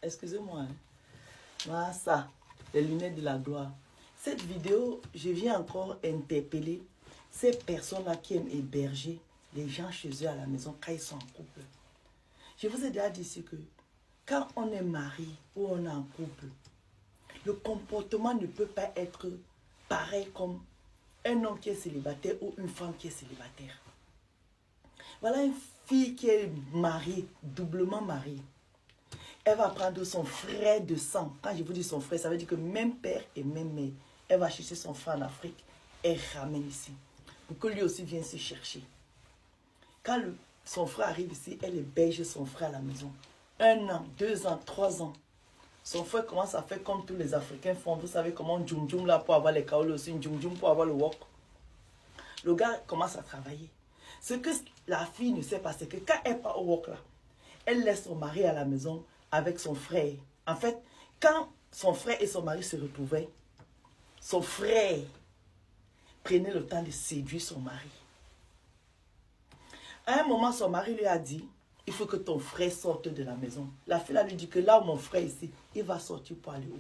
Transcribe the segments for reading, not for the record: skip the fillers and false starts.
Excusez-moi. Hein. Voilà ça, les lunettes de la gloire. Cette vidéo, je viens encore interpeller ces personnes-là qui aiment héberger les gens chez eux à la maison quand ils sont en couple. Je vous ai déjà dit ici que quand on est marié ou on est en couple, le comportement ne peut pas être pareil comme un homme qui est célibataire ou une femme qui est célibataire. Voilà une fille qui est mariée, doublement mariée. Elle va prendre son frère de sang. Quand je vous dis son frère, ça veut dire que même père et même mère. Elle va chercher son frère en Afrique et ramène ici. Pour que lui aussi vienne se chercher. Quand son frère arrive ici, elle héberge son frère à la maison. 1 an, 2 ans, 3 ans. Son frère commence à faire comme tous les Africains font. Vous savez comment Djoum Djoum là pour avoir les kaolos aussi, Djoum Djoum pour avoir le wok. Le gars commence à travailler. Ce que la fille ne sait pas, c'est que quand elle part au wok là, elle laisse son mari à la maison avec son frère. En fait, quand son frère et son mari se retrouvaient, son frère prenait le temps de séduire son mari. À un moment, son mari lui a dit, il faut que ton frère sorte de la maison. La fille lui dit que là où mon frère est ici, il va sortir pour aller où?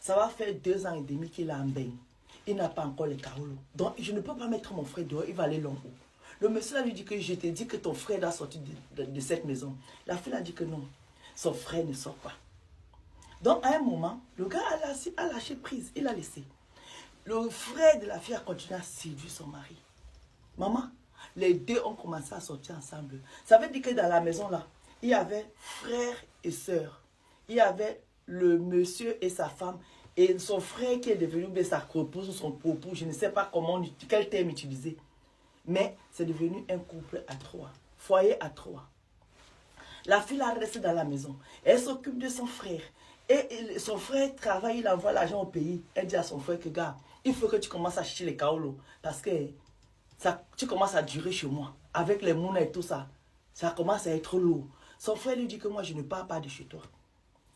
Ça va faire 2 ans et demi qu'il a un bain. Il n'a pas encore les kaolos. Donc, je ne peux pas mettre mon frère dehors, il va aller long haut. Le monsieur lui dit que je t'ai dit que ton frère doit sortir de cette maison. La fille a dit que non, son frère ne sort pas. Donc, à un moment, le gars a lâché prise, il a laissé. Le frère de la fille a continué à séduire son mari. Maman, les deux ont commencé à sortir ensemble. Ça veut dire que dans la maison là, il y avait frère et sœur. Il y avait le monsieur et sa femme. Et son frère qui est devenu sa coépouse ou son propos, je ne sais pas comment, quel terme utiliser. Mais c'est devenu un couple à 3. Foyer à 3. La fille là reste dans la maison. Elle s'occupe de son frère. Et son frère travaille, il envoie l'argent au pays. Elle dit à son frère que, gars, il faut que tu commences à acheter les kaolos. Parce que tu commences à durer chez moi. Avec les mounas et tout ça. Ça commence à être lourd. Son frère lui dit que moi, je ne pars pas de chez toi.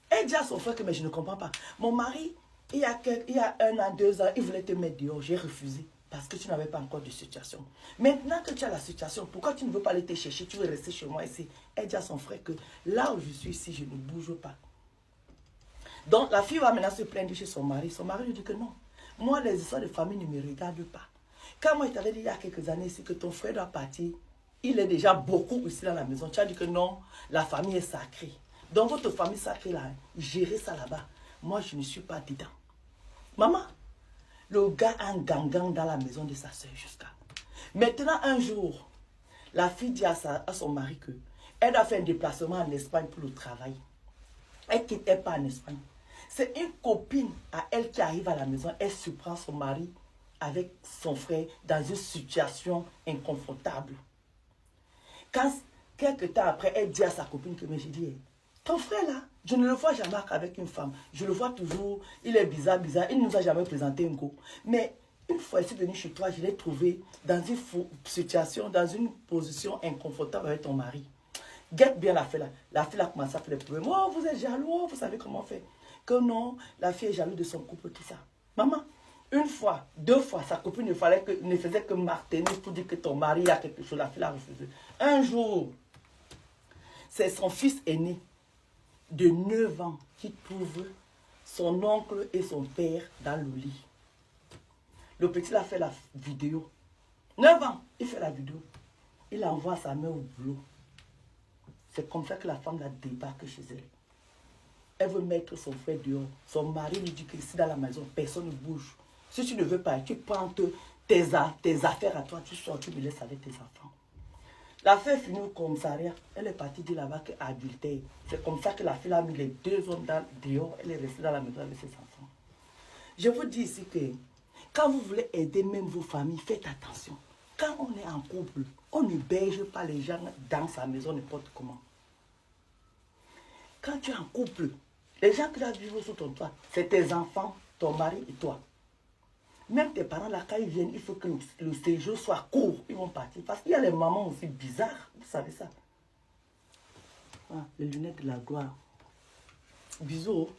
Elle dit à son frère que, mais je ne comprends pas. Mon mari, il y a 1 an, 2 ans, il voulait te mettre dehors. J'ai refusé. Parce que tu n'avais pas encore de situation. Maintenant que tu as la situation, pourquoi tu ne veux pas aller te chercher? Tu veux rester chez moi ici. Elle dit à son frère que là où je suis ici, je ne bouge pas. Donc la fille va maintenant se plaindre chez son mari. Son mari lui dit que non. Moi, les histoires de famille ne me regardent pas. Quand moi, je t'avais dit il y a quelques années ici que ton frère doit partir, il est déjà beaucoup ici dans la maison. Tu as dit que non, la famille est sacrée. Donc votre famille sacrée là, gérez ça là-bas. Moi, je ne suis pas dedans. Maman, le gars a un gangan dans la maison de sa soeur jusqu'à. Maintenant, un jour, la fille dit à son mari que elle doit faire un déplacement en Espagne pour le travail. Elle quitte pas en Espagne. C'est une copine à elle qui arrive à la maison. Elle surprend son mari avec son frère dans une situation inconfortable. Quand, quelques temps après, elle dit à sa copine que, mais j'ai dit, ton frère là, je ne le vois jamais avec une femme. Je le vois toujours, il est bizarre. Il ne nous a jamais présenté un go. Mais une fois, je suis venue chez toi, je l'ai trouvé dans une situation, dans une position inconfortable avec ton mari. Guette bien la fille là. La fille a commencé à faire des problèmes. Oh, vous êtes jaloux, oh, vous savez comment on fait. Que non, la fille est jalouse de son couple, tout ça. Maman, 1 fois, 2 fois, sa copine ne faisait que marteler pour dire que ton mari a quelque chose. La fille a refusé. Un jour, c'est son fils aîné de 9 ans qui trouve son oncle et son père dans le lit. Le petit a fait la vidéo. 9 ans, il fait la vidéo. Il envoie sa mère au boulot. C'est comme ça que la femme la débarque chez elle. Elle veut mettre son frère dehors. Son mari lui dit que ici dans la maison, personne ne bouge. Si tu ne veux pas, tu prends tes affaires à toi, tu sors, tu me laisses avec tes enfants. L'affaire finit au commissariat. Elle est partie dire là-bas qu'elle est adultère. C'est comme ça que la fille a mis les 2 hommes dehors. Elle est restée dans la maison avec ses enfants. Je vous dis ici que quand vous voulez aider même vos familles, faites attention. Quand on est en couple, on ne berge pas les gens dans sa maison n'importe comment. Quand tu es en couple, les gens qui doivent vivre sous ton toit, c'est tes enfants, ton mari et toi. Même tes parents, là, quand ils viennent, il faut que le séjour soit court. Ils vont partir. Parce qu'il y a les mamans aussi bizarres. Vous savez ça. Ah, les lunettes de la gloire. Bisous.